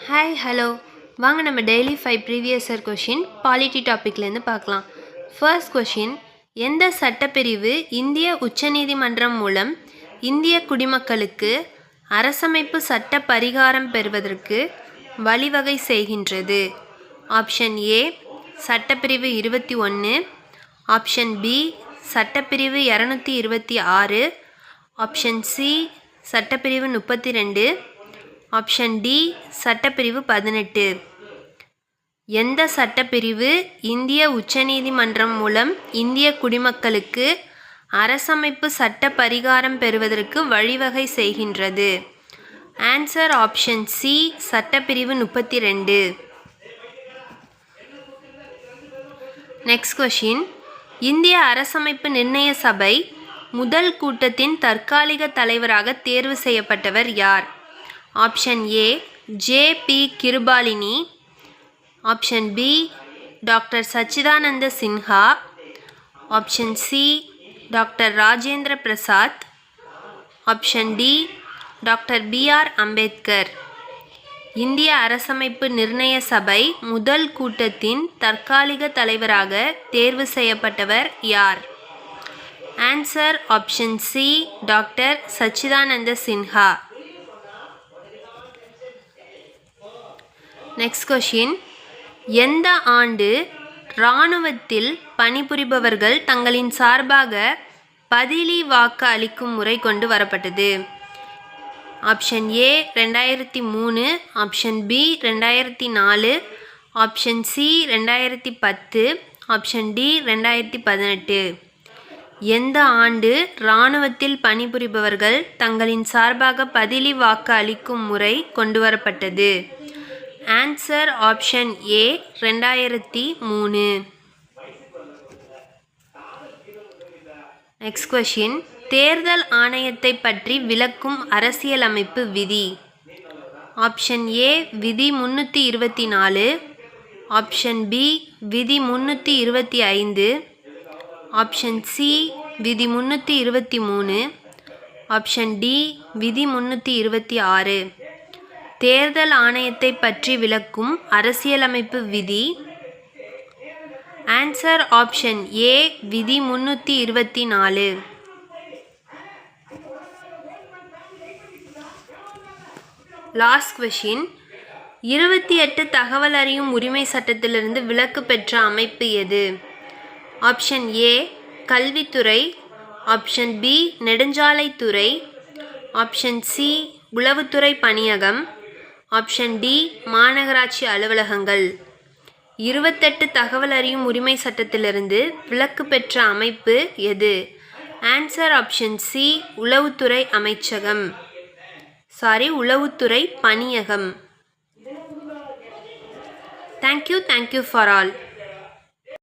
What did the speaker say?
Hi hello வாங்க நம்ம daily 5 previous year question polity டாப்பிக்லேருந்து பார்க்கலாம். ஃபர்ஸ்ட் கொஷின், எந்த சட்டப்பிரிவு இந்திய உச்சநீதிமன்றம் மூலம் இந்திய குடிமக்களுக்கு அரசமைப்பு சட்ட பரிகாரம் பெறுவதற்கு வழிவகை செய்கின்றது? ஆப்ஷன் ஏ சட்டப்பிரிவு 21, ஆப்ஷன் பி சட்டப்பிரிவு 226, ஆப்ஷன் சி சட்டப்பிரிவு 32, ஆப்ஷன் டி சட்டப்பிரிவு 18. எந்த சட்டப்பிரிவு இந்திய உச்சநீதிமன்றம் மூலம் இந்திய குடிமக்களுக்கு அரசமைப்பு சட்ட பரிகாரம் பெறுவதற்கு வழிவகை செய்கின்றது? ஆன்சர் ஆப்ஷன் சி சட்டப்பிரிவு 32. நெக்ஸ்ட் கொஷின், இந்திய அரசமைப்பு நிர்ணய சபை முதல் கூட்டத்தின் தற்காலிக தலைவராக தேர்வு செய்யப்பட்டவர் யார்? Option A J B. Kripalani, option B doctor Sachchidananda Sinha, option C doctor Rajendra Prasad, option D doctor B R. Ambedkar. இந்திய அரசமைப்பு நிர்ணய சபை முதல் கூட்டத்தின் தற்காலிக தலைவராக தேர்வு செய்யப்பட்டவர் யார்? Answer option C doctor Sachchidananda Sinha. Next question, எந்த ஆண்டு இராணுவத்தில் பணிபுரிபவர்கள் தங்களின் சார்பாக பதிலி வாக்கு அளிக்கும் முறை கொண்டு வரப்பட்டது? Option A 2003, option B 2004, option C 2010, option D 2018. எந்த ஆண்டு இராணுவத்தில் பணிபுரிபவர்கள் தங்களின் சார்பாக பதிலி வாக்கு அளிக்கும் முறை கொண்டு வரப்பட்டது? Answer option A 2003. Next question, தேர்தல் ஆணையத்தை பற்றி விளக்கும் அரசியலமைப்பு விதி? ஆப்ஷன் ஏ விதி 324, ஆப்ஷன் பி விதி 325, ஆப்ஷன் சி விதி 323, ஆப்ஷன் டி விதி 326. தேர்தல் ஆணையத்தை பற்றி விளக்கும் அரசியலமைப்பு விதி? ஆன்சர் ஆப்ஷன் ஏ விதி 324. லாஸ்ட் கொஷின், 28 தகவல் அறியும் உரிமை சட்டத்திலிருந்து விலக்கு பெற்ற அமைப்பு எது? ஆப்ஷன் ஏ கல்வித்துறை, ஆப்ஷன் பி நெடுஞ்சாலைத்துறை, ஆப்ஷன் சி உளவுத்துறை பணியகம், ஆப்ஷன் டி மாநகராட்சி அலுவலகங்கள். 28 தகவல் அறியும் உரிமை சட்டத்திலிருந்து விலக்கு பெற்ற அமைப்பு எது? ஆன்சர் ஆப்ஷன் சி உளவுத்துறை அமைச்சகம், உளவுத்துறை பணியகம். Thank you for all.